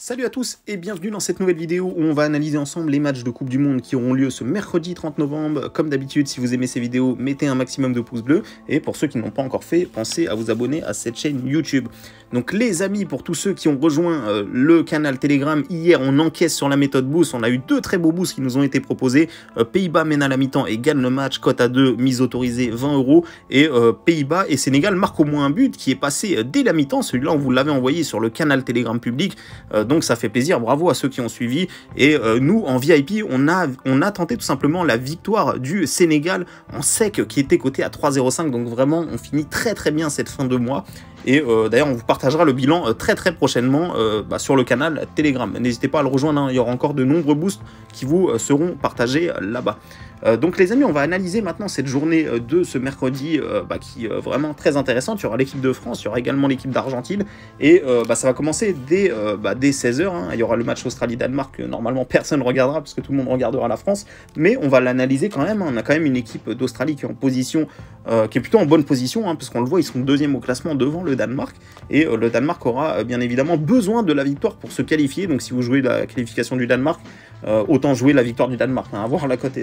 Salut à tous et bienvenue dans cette nouvelle vidéo où on va analyser ensemble les matchs de Coupe du Monde qui auront lieu ce mercredi 30 novembre. Comme d'habitude, si vous aimez ces vidéos, mettez un maximum de pouces bleus. Et pour ceux qui n'ont pas encore fait, pensez à vous abonner à cette chaîne YouTube. Donc les amis, pour tous ceux qui ont rejoint le canal Telegram, hier on encaisse sur la méthode boost. On a eu deux très beaux boosts qui nous ont été proposés. Pays-Bas mène à la mi-temps et gagne le match, cote à 2, mise autorisée 20 €. Et Pays-Bas et Sénégal marquent au moins un but qui est passé dès la mi-temps. Celui-là, on vous l'avait envoyé sur le canal Telegram public. Donc ça fait plaisir, bravo à ceux qui ont suivi. Et nous, en VIP, on a tenté tout simplement la victoire du Sénégal en sec qui était coté à 3,05. Donc vraiment, on finit très très bien cette fin de mois. Et d'ailleurs, on vous partagera le bilan très prochainement sur le canal Telegram. N'hésitez pas à le rejoindre, hein. Il y aura encore de nombreux boosts qui vous seront partagés là-bas. Donc les amis, on va analyser maintenant cette journée de ce mercredi qui est vraiment très intéressante. Il y aura l'équipe de France, il y aura également l'équipe d'Argentine. Et ça va commencer dès 16 h. Hein. Il y aura le match Australie-Danemark que normalement personne ne regardera parce que tout le monde regardera la France. Mais on va l'analyser quand même. Hein. On a quand même une équipe d'Australie qui est en position, qui est plutôt en bonne position, hein, parce qu'on le voit, ils sont deuxième au classement devant le Danemark. Et le Danemark aura bien évidemment besoin de la victoire pour se qualifier. Donc si vous jouez la qualification du Danemark, autant jouer la victoire du Danemark, hein, avoir la cote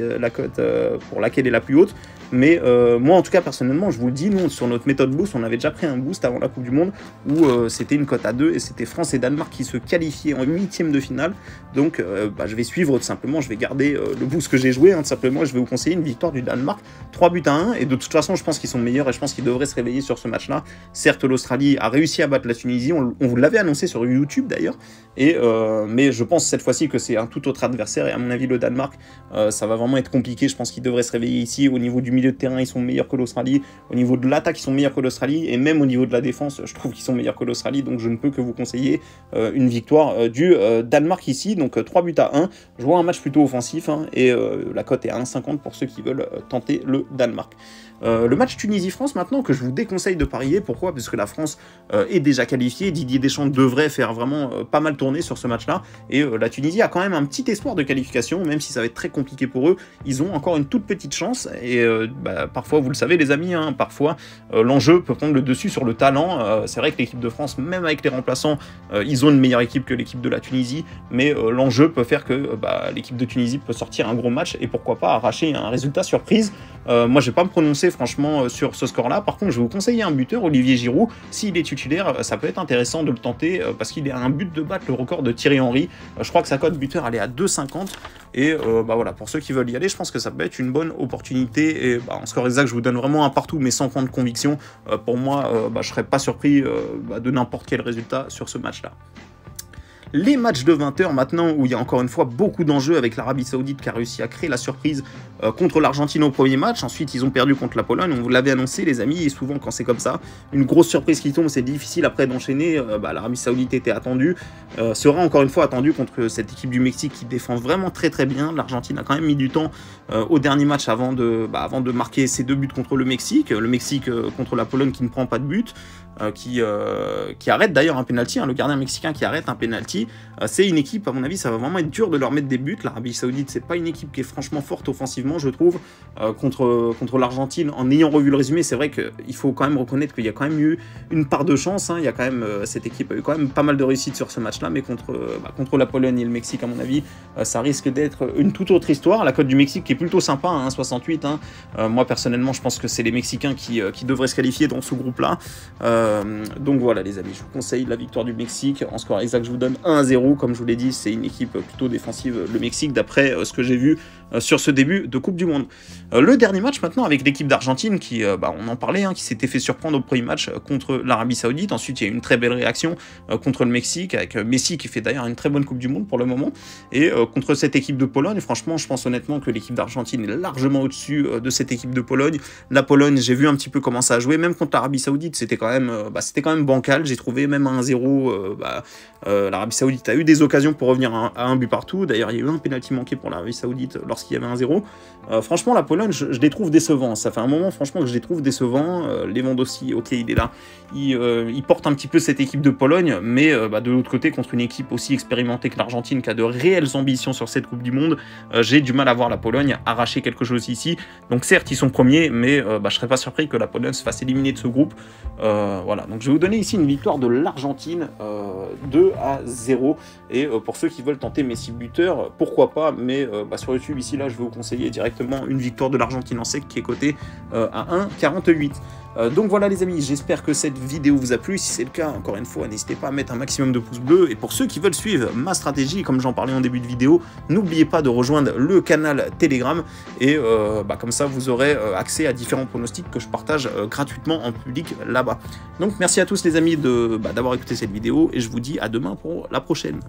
pour laquelle est la plus haute. Mais moi en tout cas personnellement, je vous le dis, nous sur notre méthode boost, on avait déjà pris un boost avant la Coupe du Monde où c'était une cote à 2 et c'était France et Danemark qui se qualifiaient en 8e de finale. Donc je vais suivre tout simplement, je vais garder le boost que j'ai joué, hein, tout simplement, et je vais vous conseiller une victoire du Danemark 3-1. Et de toute façon, je pense qu'ils sont meilleurs et je pense qu'ils devraient se réveiller sur ce match-là. Certes, l'Australie a réussi à battre la Tunisie, on vous l'avait annoncé sur YouTube d'ailleurs, mais je pense cette fois-ci que c'est un tout autre adversaire et à mon avis le Danemark, ça va vraiment être compliqué. Je pense qu'ils devraient se réveiller ici. Au niveau du milieu de terrain, ils sont meilleurs que l'Australie. Au niveau de l'attaque, ils sont meilleurs que l'Australie. Et même au niveau de la défense, je trouve qu'ils sont meilleurs que l'Australie. Donc je ne peux que vous conseiller une victoire du Danemark ici. Donc 3-1. Je vois un match plutôt offensif, hein, et la cote est à 1,50 pour ceux qui veulent tenter le Danemark. Le match Tunisie-France maintenant que je vous déconseille de parier. Pourquoi? Parce que la France est déjà qualifiée. Didier Deschamps devrait faire vraiment pas mal tourner sur ce match-là. Et la Tunisie a quand même un petit espoir de qualification, même si ça va être très compliqué pour eux. Ils ont encore une toute petite chance. Et parfois, vous le savez les amis, hein, parfois l'enjeu peut prendre le dessus sur le talent. C'est vrai que l'équipe de France, même avec les remplaçants, ils ont une meilleure équipe que l'équipe de la Tunisie. Mais l'enjeu peut faire que l'équipe de Tunisie peut sortir un gros match et pourquoi pas arracher un résultat surprise. Moi, je vais pas me prononcer franchement sur ce score-là. Par contre, je vais vous conseiller un buteur, Olivier Giroud. S'il est titulaire, ça peut être intéressant de le tenter parce qu'il a un but de battre le record de Thierry Henry. Je crois que sa cote buteur, elle est à 2,50. Et voilà, pour ceux qui veulent y aller, je pense que ça peut être une bonne opportunité. Et en score exact, je vous donne vraiment un partout, mais sans prendre conviction. Pour moi, je serais pas surpris de n'importe quel résultat sur ce match-là. Les matchs de 20 h maintenant, où il y a encore une fois beaucoup d'enjeux avec l'Arabie Saoudite qui a réussi à créer la surprise contre l'Argentine au premier match. Ensuite, ils ont perdu contre la Pologne. On vous l'avait annoncé, les amis, et souvent quand c'est comme ça, une grosse surprise qui tombe, c'est difficile après d'enchaîner. L'Arabie Saoudite était attendue, sera encore une fois attendue contre cette équipe du Mexique qui défend vraiment très bien. L'Argentine a quand même mis du temps au dernier match avant de marquer ses 2 buts contre le Mexique. Le Mexique contre la Pologne qui ne prend pas de but. Qui arrête d'ailleurs un penalty, hein, le gardien mexicain qui arrête un penalty. C'est une équipe, à mon avis, ça va vraiment être dur de leur mettre des buts. L'Arabie Saoudite, c'est pas une équipe qui est franchement forte offensivement, je trouve, contre l'Argentine. En ayant revu le résumé, c'est vrai qu'il faut quand même reconnaître qu'il y a quand même eu une part de chance, hein. Il y a quand même, cette équipe a eu quand même pas mal de réussite sur ce match-là, mais contre la Pologne et le Mexique, à mon avis, ça risque d'être une toute autre histoire. La cote du Mexique qui est plutôt sympa, hein, 68. Hein. Moi, personnellement, je pense que c'est les Mexicains qui devraient se qualifier dans ce groupe-là. Donc voilà les amis, je vous conseille la victoire du Mexique. En score exact, je vous donne 1-0. Comme je vous l'ai dit, c'est une équipe plutôt défensive, le Mexique, d'après ce que j'ai vu sur ce début de Coupe du Monde. Le dernier match maintenant avec l'équipe d'Argentine qui, on en parlait, hein, qui s'était fait surprendre au premier match contre l'Arabie Saoudite. Ensuite, il y a eu une très belle réaction contre le Mexique, avec Messi qui fait d'ailleurs une très bonne Coupe du Monde pour le moment. Et contre cette équipe de Pologne, franchement, je pense honnêtement que l'équipe d'Argentine est largement au-dessus de cette équipe de Pologne. La Pologne, j'ai vu un petit peu comment ça a joué, même contre l'Arabie Saoudite, c'était quand même bancal. J'ai trouvé même à 1-0. L'Arabie Saoudite a eu des occasions pour revenir à un but partout. D'ailleurs, il y a eu un pénalty manqué pour l'Arabie Saoudite lorsqu'il y avait 1-0. Franchement, la Pologne, je les trouve décevants. Ça fait un moment, franchement, que je les trouve décevants. Lewandowski, ok, il est là. Il porte un petit peu cette équipe de Pologne, mais de l'autre côté, contre une équipe aussi expérimentée que l'Argentine, qui a de réelles ambitions sur cette Coupe du Monde, j'ai du mal à voir la Pologne arracher quelque chose ici. Donc certes, ils sont premiers, mais je serais pas surpris que la Pologne se fasse éliminer de ce groupe. Voilà, donc je vais vous donner ici une victoire de l'Argentine, 2-0. Et pour ceux qui veulent tenter Messi buteur, pourquoi pas, mais sur YouTube, ici, là, je vais vous conseiller directement une victoire de l'Argentine en sec qui est cotée à 1,48. Donc voilà les amis, j'espère que cette vidéo vous a plu. Si c'est le cas, encore une fois, n'hésitez pas à mettre un maximum de pouces bleus. Et pour ceux qui veulent suivre ma stratégie, comme j'en parlais en début de vidéo, n'oubliez pas de rejoindre le canal Telegram. Et comme ça, vous aurez accès à différents pronostics que je partage gratuitement en public là-bas. Donc merci à tous les amis d'avoir écouté cette vidéo et je vous dis à demain pour la prochaine.